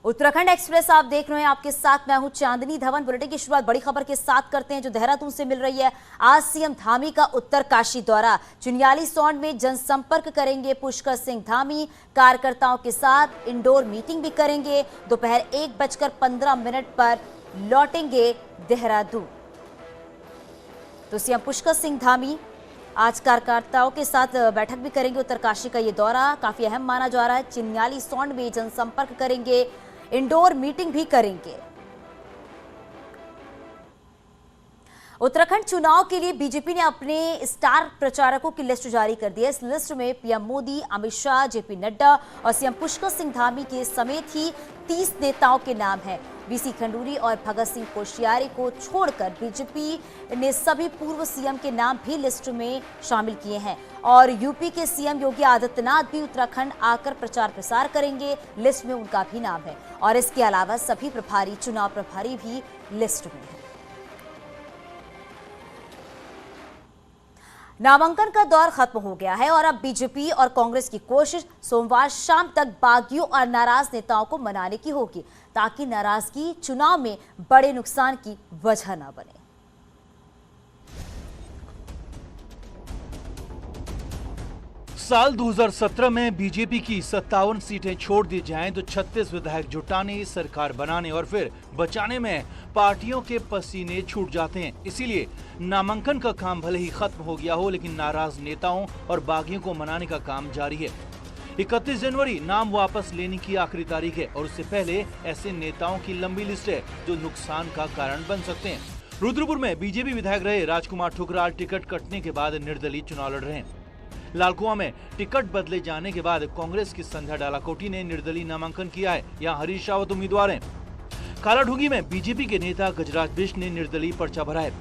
Uttarakhand express आप देख रहे हैं, आपके साथ मैं हूं चांदनी धवन। बुलेटिन की शुरुआत बड़ी खबर के साथ करते हैं जो देहरादून से मिल रही है। आज सीएम धामी का उत्तरकाशी दौरा। चिन्यालीसौड़ में जनसंपर्क करेंगे पुष्कर सिंह धामी। कार्यकर्ताओं के साथ इंडोर मीटिंग भी करेंगे। दोपहर 1:15 पर लौटेंगे देहरादून। तो सीएम पुष्कर सिंह धामी आज कार्यकर्ताओं के साथ बैठक भी करेंगे। उत्तरकाशी का ये दौरा काफी अहम माना जा रहा है। चिन्यालीसौड़ में जनसंपर्क करेंगे, इंडोर मीटिंग भी करेंगे। उत्तराखंड चुनाव के लिए बीजेपी ने अपने स्टार प्रचारकों की लिस्ट जारी कर दी है। इस लिस्ट में पीएम मोदी, अमित शाह, जेपी नड्डा और सीएम पुष्कर सिंह धामी के समेत ही 30 नेताओं के नाम हैं। बीसी खंडूरी और भगत सिंह कोश्यारी को छोड़कर बीजेपी ने सभी पूर्व सीएम के नाम भी लिस्ट में शामिल किए हैं। और यूपी के सीएम योगी आदित्यनाथ भी उत्तराखंड आकर प्रचार प्रसार करेंगे। लिस्ट में उनका भी नाम है। और इसके अलावा सभी प्रभारी, चुनाव प्रभारी भी लिस्ट में है। नामांकन का दौर खत्म हो गया है और अब बीजेपी और कांग्रेस की कोशिश सोमवार शाम तक बागियों और नाराज नेताओं को मनाने की होगी, ताकि नाराजगी चुनाव में बड़े नुकसान की वजह न बने। साल 2017 में बीजेपी की 57 सीटें छोड़ दी जाएं तो 36 विधायक जुटाने, सरकार बनाने और फिर बचाने में पार्टियों के पसीने छूट जाते हैं। इसीलिए नामांकन का काम भले ही खत्म हो गया हो, लेकिन नाराज नेताओं और बागियों को मनाने का काम जारी है। 31 जनवरी नाम वापस लेने की आखिरी तारीख है और उससे पहले ऐसे नेताओं की लंबी लिस्ट है जो नुकसान का कारण बन सकते हैं। रुद्रपुर में बीजेपी विधायक रहे राजकुमार ठुकराल टिकट कटने के बाद निर्दलीय चुनाव लड़ रहे हैं। लालकुआं में टिकट बदले जाने के बाद कांग्रेस की संध्या डालाकोटी ने निर्दलीय नामांकन किया है। यहाँ हरीश रावत उम्मीदवार हैं। कालाढूंगी में बीजेपी के नेता गजराज बिष्ट ने निर्दलीय पर्चा भरा है।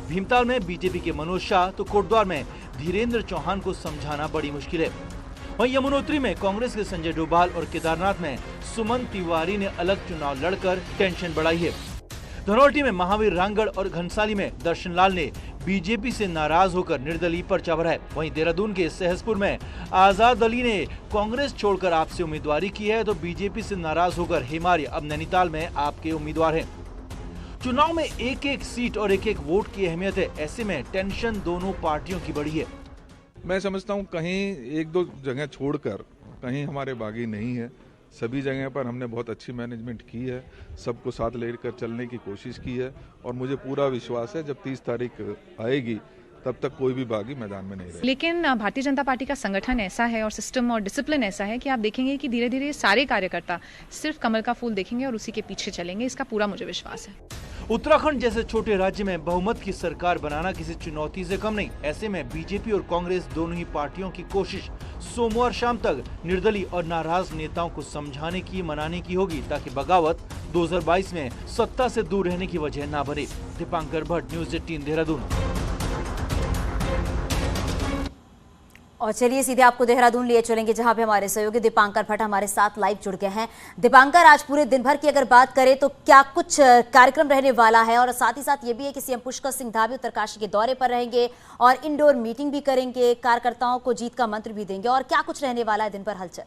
भीमताल में बीजेपी के मनोज शाह तो कोटद्वार में धीरेन्द्र चौहान को समझाना बड़ी मुश्किल है। वहीं यमुनोत्री में कांग्रेस के संजय डोभाल और केदारनाथ में सुमन तिवारी ने अलग चुनाव लड़कर टेंशन बढ़ाई है। धनौल्टी में महावीर रांगड़ और घनसाली में दर्शन लाल ने बीजेपी से नाराज होकर निर्दलीय पर्चा भरा है। वहीं देहरादून के सहसपुर में आजाद अली ने कांग्रेस छोड़कर आपसे उम्मीदवारी की है, तो बीजेपी से नाराज होकर हेमार्य अब नैनीताल में आपके उम्मीदवार हैं। चुनाव में एक एक सीट और एक एक वोट की अहमियत है। ऐसे में टेंशन दोनों पार्टियों की बड़ी है। मैं समझता हूँ कहीं एक दो जगह छोड़कर कहीं हमारे बागी नहीं है। सभी जगह पर हमने बहुत अच्छी मैनेजमेंट की है, सबको साथ लेकर चलने की कोशिश की है और मुझे पूरा विश्वास है जब 30 तारीख आएगी तब तक कोई भी बागी मैदान में नहीं रहेगा। लेकिन भारतीय जनता पार्टी का संगठन ऐसा है और सिस्टम और डिसिप्लिन ऐसा है कि आप देखेंगे कि धीरे धीरे सारे कार्यकर्ता सिर्फ कमल का फूल देखेंगे और उसी के पीछे चलेंगे। इसका पूरा मुझे विश्वास है। उत्तराखंड जैसे छोटे राज्य में बहुमत की सरकार बनाना किसी चुनौती से कम नहीं। ऐसे में बीजेपी और कांग्रेस दोनों ही पार्टियों की कोशिश सोमवार शाम तक निर्दलीय और नाराज नेताओं को समझाने की, मनाने की होगी, ताकि बगावत 2022 में सत्ता से दूर रहने की वजह न बने। दीपांकर भट्ट, न्यूज़ 18 देहरादून। और चलिए सीधे आपको देहरादून लिए चलेंगे, जहां पे हमारे सहयोगी दीपांकर भट्ट हमारे साथ लाइव जुड़ गए हैं। दीपांकर, आज पूरे दिन भर की अगर बात करें तो क्या कुछ कार्यक्रम रहने वाला है, और साथ ही साथ ये भी है कि सीएम पुष्कर सिंह धामी उत्तरकाशी के दौरे पर रहेंगे और इंडोर मीटिंग भी करेंगे, कार्यकर्ताओं को जीत का मंत्र भी देंगे, और क्या कुछ रहने वाला है दिन भर हलचल?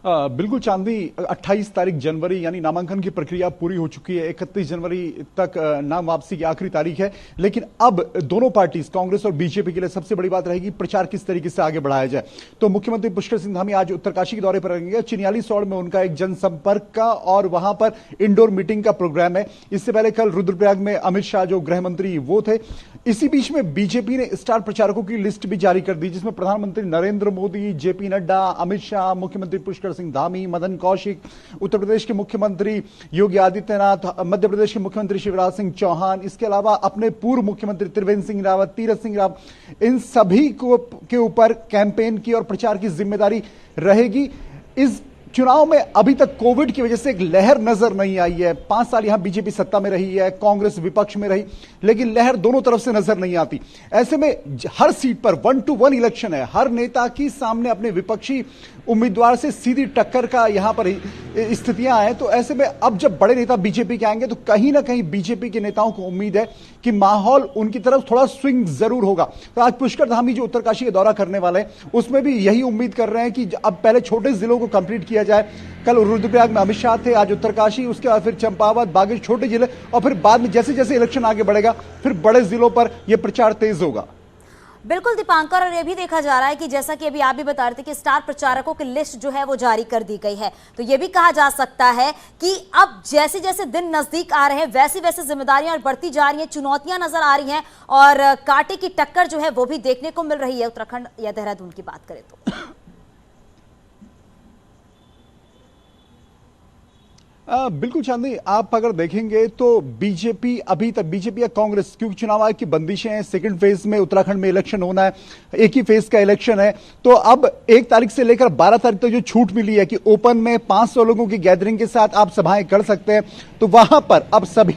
बिल्कुल चांदनी, 28 तारीख जनवरी यानी नामांकन की प्रक्रिया पूरी हो चुकी है। 31 जनवरी तक नाम वापसी की आखिरी तारीख है। लेकिन अब दोनों पार्टी कांग्रेस और बीजेपी के लिए सबसे बड़ी बात रहेगी प्रचार किस तरीके से आगे बढ़ाया जाए। तो मुख्यमंत्री पुष्कर सिंह धामी आज उत्तरकाशी के दौरे पर रहेंगे। चिन्यालीसौड़ में उनका एक जनसंपर्क का और वहां पर इंडोर मीटिंग का प्रोग्राम है। इससे पहले कल रुद्रप्रयाग में अमित शाह जो गृह मंत्री वो थे। इसी बीच में बीजेपी ने स्टार प्रचारकों की लिस्ट भी जारी कर दी, जिसमें प्रधानमंत्री नरेंद्र मोदी, जेपी नड्डा, अमित शाह, मुख्यमंत्री पुष्कर सिंह धामी, मदन कौशिक, उत्तर प्रदेश के मुख्यमंत्री योगी आदित्यनाथ, मध्य प्रदेश के मुख्यमंत्री शिवराज सिंह चौहान, इसके अलावा अपने पूर्व मुख्यमंत्री त्रिवेंद्र सिंह रावत, तीरथ सिंह रावत, इन सभी को के ऊपर कैंपेन की और प्रचार की जिम्मेदारी रहेगी। इस चुनाव में अभी तक कोविड की वजह से एक लहर नजर नहीं आई है। 5 साल यहां बीजेपी सत्ता में रही है, कांग्रेस विपक्ष में रही, लेकिन लहर दोनों तरफ से नजर नहीं आती। ऐसे में हर सीट पर 1 to 1 इलेक्शन है। हर नेता की सामने अपने विपक्षी उम्मीदवार से सीधी टक्कर का यहां पर स्थितियां हैं। तो ऐसे में अब जब बड़े नेता बीजेपी के आएंगे तो कहीं ना कहीं बीजेपी के नेताओं को उम्मीद है कि माहौल उनकी तरफ थोड़ा स्विंग जरूर होगा। तो आज पुष्कर धामी जो उत्तरकाशी का दौरा करने वाले हैं उसमें भी यही उम्मीद कर रहे हैं कि अब पहले छोटे जिलों को कंप्लीट किया जाए। कल रुद्रप्रयाग में अमित शाह थे, आज उत्तरकाशी, उसके बाद फिर चंपावत, बागेश्वर, छोटे जिले, और फिर बाद में जैसे जैसे इलेक्शन आगे बढ़ेगा फिर बड़े जिलों पर यह प्रचार तेज होगा। बिल्कुल दीपांकर, और ये भी देखा जा रहा है कि जैसा कि अभी आप भी बता रहे थे कि स्टार प्रचारकों की लिस्ट जो है वो जारी कर दी गई है। तो ये भी कहा जा सकता है कि अब जैसे जैसे दिन नजदीक आ रहे हैं वैसी वैसी जिम्मेदारियां बढ़ती जा रही हैं, चुनौतियां नजर आ रही हैं और कांटे की टक्कर जो है वो भी देखने को मिल रही है उत्तराखंड या देहरादून की बात करें तो। बिल्कुल चांदनी, आप अगर देखेंगे तो बीजेपी अभी तक, बीजेपी या कांग्रेस, क्योंकि चुनाव आयोग की बंदिशें हैं, सेकंड फेज में उत्तराखंड में इलेक्शन होना है, एक ही फेज का इलेक्शन है। तो अब 1 तारीख से लेकर 12 तारीख तक जो छूट मिली है कि ओपन में 500 लोगों की गैदरिंग के साथ आप सभाएं कर सकते हैं, तो वहां पर अब सभी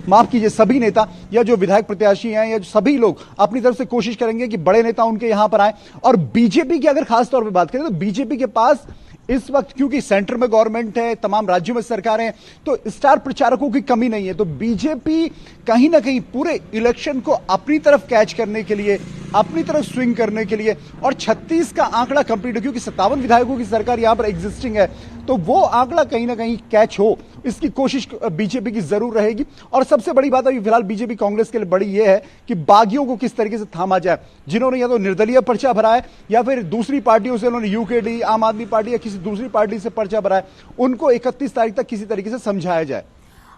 माफ कीजिए, सभी नेता या जो विधायक प्रत्याशी हैं या सभी लोग अपनी तरफ से कोशिश करेंगे कि बड़े नेता उनके यहां पर आए। और बीजेपी की अगर खासतौर पर बात करें तो बीजेपी के पास इस वक्त, क्योंकि सेंटर में गवर्नमेंट है, तमाम राज्यों में सरकारें हैं, तो स्टार प्रचारकों की कमी नहीं है। तो बीजेपी कहीं ना कहीं पूरे इलेक्शन को अपनी तरफ कैच करने के लिए, अपनी तरफ स्विंग करने के लिए, और 36 का आंकड़ा कंप्लीट है, क्योंकि 57 विधायकों की सरकार यहां पर एग्जिस्टिंग है, तो वो आंकड़ा कहीं ना कहीं कैच हो, इसकी कोशिश बीजेपी की जरूर रहेगी। और सबसे बड़ी बात अभी फिलहाल बीजेपी कांग्रेस के लिए बड़ी यह है कि बागियों को किस तरीके से थामा जाए, जिन्होंने या तो निर्दलीय पर्चा भरा है या फिर दूसरी पार्टियों से उन्होंने यूकेडी, आम आदमी पार्टी या किसी दूसरी पार्टी से पर्चा भरा है, उनको 31 तारीख तक किसी तरीके से समझाया जाए।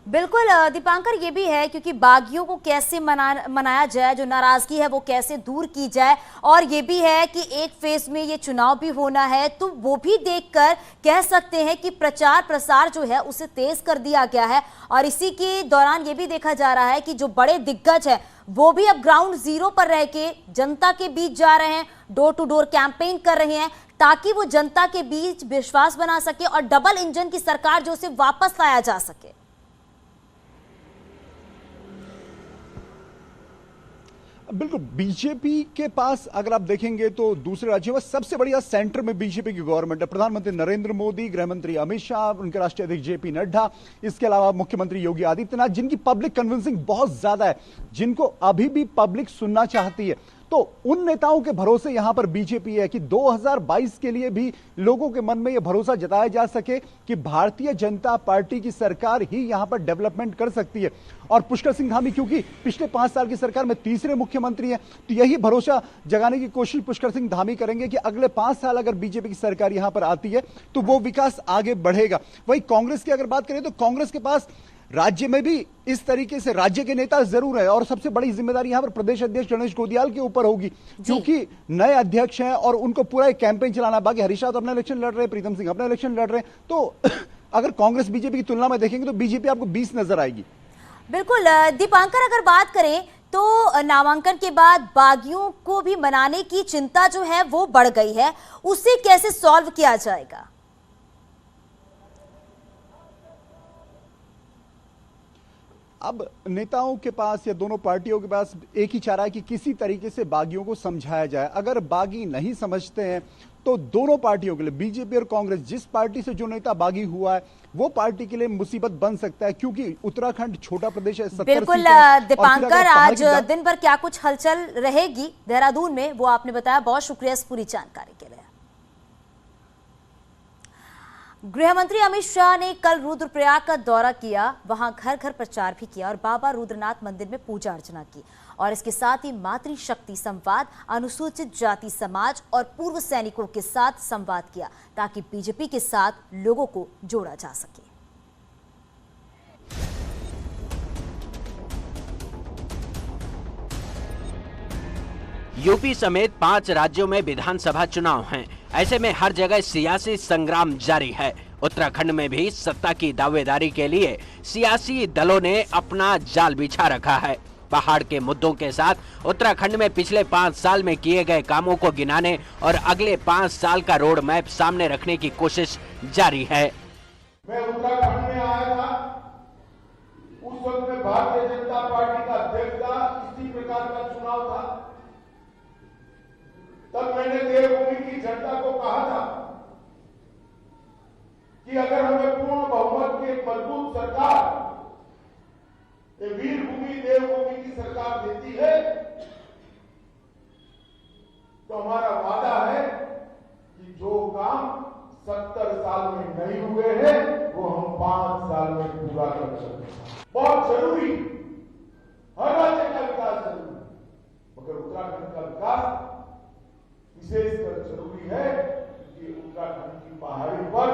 बिल्कुल दीपांकर, ये भी है क्योंकि बागियों को कैसे मनाया जाए, जो नाराजगी है वो कैसे दूर की जाए, और ये भी है कि एक फेज में ये चुनाव भी होना है, तो वो भी देखकर कह सकते हैं कि प्रचार प्रसार जो है उसे तेज कर दिया गया है। और इसी के दौरान ये भी देखा जा रहा है कि जो बड़े दिग्गज है वो भी अब ग्राउंड जीरो पर रह के जनता के बीच जा रहे हैं, डोर टू डोर कैंपेन कर रहे हैं, ताकि वो जनता के बीच विश्वास बना सके और डबल इंजन की सरकार जो उसे वापस लाया जा सके। बिल्कुल, बीजेपी के पास अगर आप देखेंगे तो दूसरे राज्यों में सबसे बढ़िया सेंटर में बीजेपी की गवर्नमेंट है। प्रधानमंत्री नरेंद्र मोदी, गृह मंत्री अमित शाह, उनके राष्ट्रीय अध्यक्ष जेपी नड्डा, इसके अलावा मुख्यमंत्री योगी आदित्यनाथ, जिनकी पब्लिक कन्विंसिंग बहुत ज्यादा है, जिनको अभी भी पब्लिक सुनना चाहती है। तो उन नेताओं के भरोसे यहां पर बीजेपी है कि 2022 के लिए भी लोगों के मन में यह भरोसा जताया जा सके कि भारतीय जनता पार्टी की सरकार ही यहां पर डेवलपमेंट कर सकती है। और पुष्कर सिंह धामी क्योंकि पिछले 5 साल की सरकार में तीसरे मुख्यमंत्री हैं, तो यही भरोसा जगाने की कोशिश पुष्कर सिंह धामी करेंगे कि अगले 5 साल अगर बीजेपी की सरकार यहां पर आती है तो वो विकास आगे बढ़ेगा। वही कांग्रेस की अगर बात करें तो कांग्रेस के पास राज्य में भी इस तरीके से राज्य के नेता जरूर है, और सबसे बड़ी जिम्मेदारी यहां पर प्रदेश अध्यक्ष गणेश गोदियाल के ऊपर होगी, क्योंकि नए अध्यक्ष हैं और उनको पूरा एक कैंपेन चलाना। बाकी हरीश रावत अपना इलेक्शन लड़ रहे हैं, प्रीतम सिंह अपना इलेक्शन लड़ रहे हैं, तो अगर कांग्रेस बीजेपी की तुलना में देखेंगे तो बीजेपी आपको 20 नजर आएगी। बिल्कुल दीपांकर, अगर बात करें तो नामांकन के बाद बागियों को भी मनाने की चिंता जो है वो बढ़ गई है, उसे कैसे सॉल्व किया जाएगा? अब नेताओं के पास या दोनों पार्टियों के पास एक ही चारा है कि किसी तरीके से बागियों को समझाया जाए। अगर बागी नहीं समझते हैं तो दोनों पार्टियों के लिए, बीजेपी और कांग्रेस, जिस पार्टी से जो नेता बागी हुआ है वो पार्टी के लिए मुसीबत बन सकता है, क्योंकि उत्तराखंड छोटा प्रदेश है। बिल्कुल दीपांकर, आज दिन भर क्या कुछ हलचल रहेगी देहरादून में वो आपने बताया। बहुत शुक्रिया इस पूरी जानकारी के लिए। गृह मंत्री अमित शाह ने कल रुद्रप्रयाग का दौरा किया, वहां घर घर प्रचार भी किया और बाबा रुद्रनाथ मंदिर में पूजा अर्चना की, और इसके साथ ही मातृशक्ति संवाद, अनुसूचित जाति समाज और पूर्व सैनिकों के साथ संवाद किया, ताकि बीजेपी के साथ लोगों को जोड़ा जा सके। यूपी समेत 5 राज्यों में विधानसभा चुनाव हैं। ऐसे में हर जगह सियासी संग्राम जारी है। उत्तराखंड में भी सत्ता की दावेदारी के लिए सियासी दलों ने अपना जाल बिछा रखा है। पहाड़ के मुद्दों के साथ उत्तराखंड में पिछले 5 साल में किए गए कामों को गिनाने और अगले 5 साल का रोड मैप सामने रखने की कोशिश जारी है। मैं उत्तराखंड में आया था, उस वक्त में भारतीय जनता पार्टी का अध्यक्ष था, इसी प्रकार का चुनाव था। तब मैंने देवभूमि की जनता को कहा था कि अगर हमें पूर्ण बहुमत की एक मजबूत सरकार, ये वीर भूमि देवभूमि की सरकार देती है, तो हमारा वादा है कि जो काम 70 साल में नहीं हुए हैं वो हम 5 साल में पूरा कर सकते हैं। बहुत जरूरी, हर राज्य का विकास जरूरी, मगर उत्तराखंड का विकास विशेषकर जरूरी है कि उत्तराखंड की पहाड़ी पर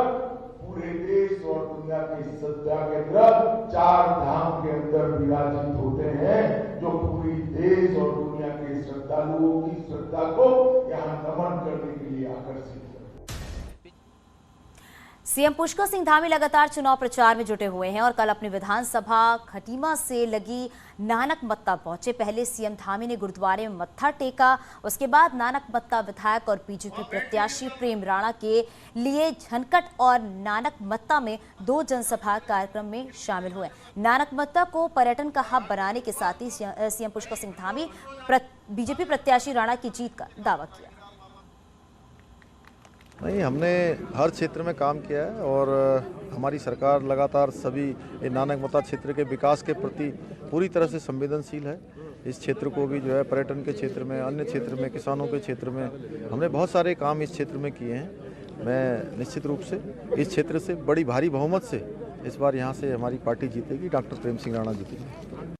पूरे देश और दुनिया के सत्याग्रह 4 धाम के अंदर विराजित होते हैं, जो पूरी देश और दुनिया के श्रद्धालुओं की श्रद्धा को यहाँ नमन करने के लिए आकर्षित करते हैं। सीएम पुष्कर सिंह धामी लगातार चुनाव प्रचार में जुटे हुए हैं और कल अपनी विधानसभा खटीमा से लगी नानक मत्ता पहुंचे। पहले सीएम धामी ने गुरुद्वारे में मत्था टेका, उसके बाद नानक मत्ता विधायक और बीजेपी प्रत्याशी प्रेम राणा के लिए झनकट और नानक मत्ता में 2 जनसभा कार्यक्रम में शामिल हुए। नानक मत्ता को पर्यटन का हब बनाने के साथ ही सीएम पुष्कर सिंह धामी बीजेपी प्रत्याशी राणा की जीत का दावा किया। नहीं, हमने हर क्षेत्र में काम किया है और हमारी सरकार लगातार सभी नानक मत्ता क्षेत्र के विकास के प्रति पूरी तरह से संवेदनशील है। इस क्षेत्र को भी जो है पर्यटन के क्षेत्र में, अन्य क्षेत्र में, किसानों के क्षेत्र में हमने बहुत सारे काम इस क्षेत्र में किए हैं। मैं निश्चित रूप से इस क्षेत्र से बड़ी भारी बहुमत से इस बार यहाँ से हमारी पार्टी जीतेगी, डॉक्टर प्रेम सिंह राणा जीतेगी।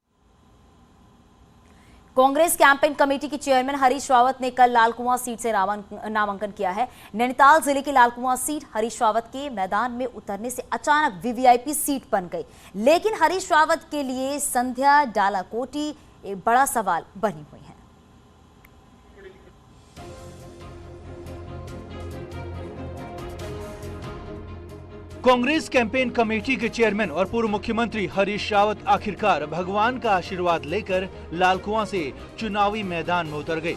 कांग्रेस कैंपेन कमेटी की चेयरमैन हरीश रावत ने कल लालकुआं सीट से नामांकन किया है। नैनीताल जिले की लालकुआं सीट हरीश रावत के मैदान में उतरने से अचानक वीवीआईपी सीट बन गई, लेकिन हरीश रावत के लिए संध्या डालाकोटी एक बड़ा सवाल बनी हुई है। कांग्रेस कैंपेन कमेटी के चेयरमैन और पूर्व मुख्यमंत्री हरीश रावत आखिरकार भगवान का आशीर्वाद लेकर लालकुआं से चुनावी मैदान में उतर गए।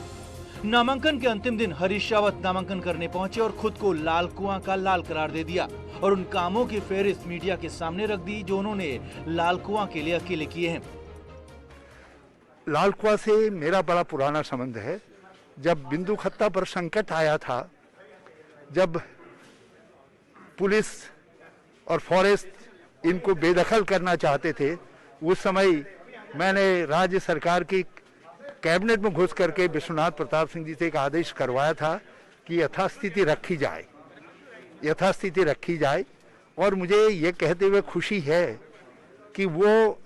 नामांकन के अंतिम दिन हरीश रावत नामांकन करने पहुंचे और खुद को लालकुआं का लाल करार दे दिया और उन कामों की फेहरिस्त मीडिया के सामने रख दी जो उन्होंने लालकुआं के लिए अकेले किए हैं। लालकुआं से मेरा बड़ा पुराना संबंध है। जब बिंदु खत्ता पर संकट आया था, जब पुलिस और फॉरेस्ट इनको बेदखल करना चाहते थे, उस समय मैंने राज्य सरकार की कैबिनेट में घुस करके विश्वनाथ प्रताप सिंह जी से एक आदेश करवाया था कि यथास्थिति रखी जाए, यथास्थिति रखी जाए। और मुझे ये कहते हुए खुशी है कि वो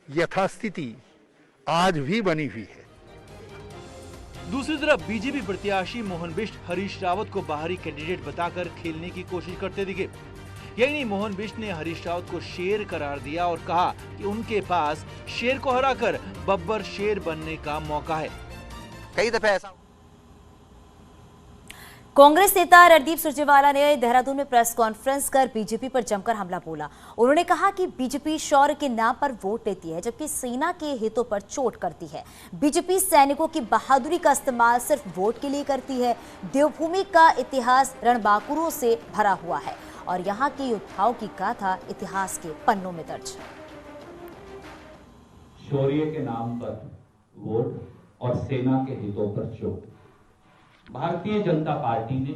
यथास्थिति आज भी बनी हुई है। दूसरी तरफ बीजेपी प्रत्याशी मोहन बिष्ट हरीश रावत को बाहरी कैंडिडेट बताकर खेलने की कोशिश करते दिखे। यही नहीं, मोहन बिष्ट ने हरीश रावत को शेर करार दिया और कहा कि उनके पास शेर को हराकर बब्बर शेर बनने का मौका है। कई दफे ऐसा कांग्रेस नेता रणदीप सुरजेवाला ने देहरादून में प्रेस कॉन्फ्रेंस कर बीजेपी पर जमकर हमला बोला। उन्होंने कहा कि बीजेपी शौर्य के नाम पर वोट लेती है जबकि सेना के हितों पर चोट करती है। बीजेपी सैनिकों की बहादुरी का इस्तेमाल सिर्फ वोट के लिए करती है। देवभूमि का इतिहास रणबांकुरों से भरा हुआ है और यहाँ के योद्धाओं की गाथा इतिहास के पन्नों में दर्ज है। शौर्य के नाम पर वोट और सेना के हितों पर चोट। भारतीय जनता पार्टी ने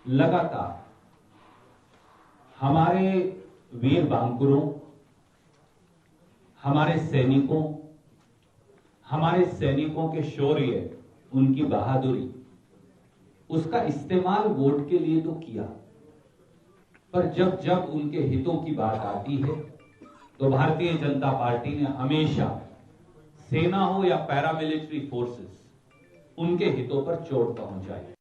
लगातार हमारे वीर बांकुरों, हमारे सैनिकों के शौर्य, उनकी बहादुरी, उसका इस्तेमाल वोट के लिए तो किया, पर जब जब उनके हितों की बात आती है तो भारतीय जनता पार्टी ने हमेशा सेना हो या पैरामिलिट्री फोर्सेस, उनके हितों पर चोट पहुंचाई।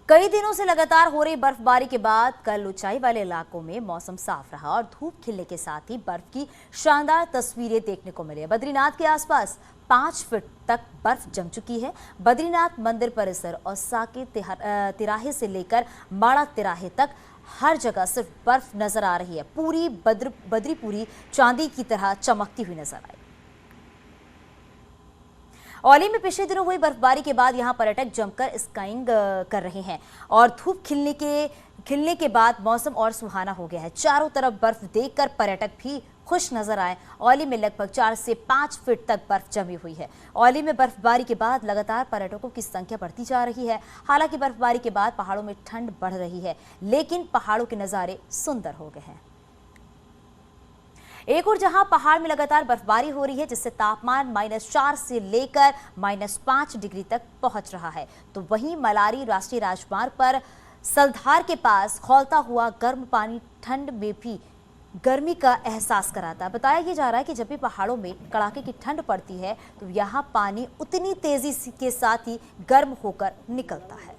कई दिनों से लगातार हो रही बर्फबारी के बाद कल ऊंचाई वाले इलाकों में मौसम साफ रहा और धूप खिलने के साथ ही बर्फ की शानदार तस्वीरें देखने को मिली। बद्रीनाथ के आसपास 5 फीट तक बर्फ जम चुकी है। बद्रीनाथ मंदिर परिसर और साके तिराहे से लेकर माड़ा तिराहे तक हर जगह सिर्फ बर्फ नजर आ रही है। पूरी बद्रीपुरी चांदी की तरह चमकती हुई नजर आई। औली में पिछले दिनों हुई बर्फबारी के बाद यहां पर्यटक जमकर स्काइंग कर रहे हैं और धूप खिलने के बाद मौसम और सुहाना हो गया है। चारों तरफ बर्फ देखकर पर्यटक भी खुश नजर आए। औली में लगभग 4 से 5 फीट तक बर्फ जमी हुई है। औली में बर्फबारी के बाद लगातार पर्यटकों की संख्या बढ़ती जा रही है। हालांकि बर्फबारी के बाद पहाड़ों में ठंड बढ़ रही है, लेकिन पहाड़ों के नजारे सुंदर हो गए हैं। एक और जहां पहाड़ में लगातार बर्फबारी हो रही है, जिससे तापमान -4 से लेकर -5 डिग्री तक पहुंच रहा है, तो वहीं मलारी राष्ट्रीय राजमार्ग पर सलधार के पास खौलता हुआ गर्म पानी ठंड में भी गर्मी का एहसास कराता है। बताया यह जा रहा है कि जब भी पहाड़ों में कड़ाके की ठंड पड़ती है तो यहाँ पानी उतनी तेजी के साथ ही गर्म होकर निकलता है।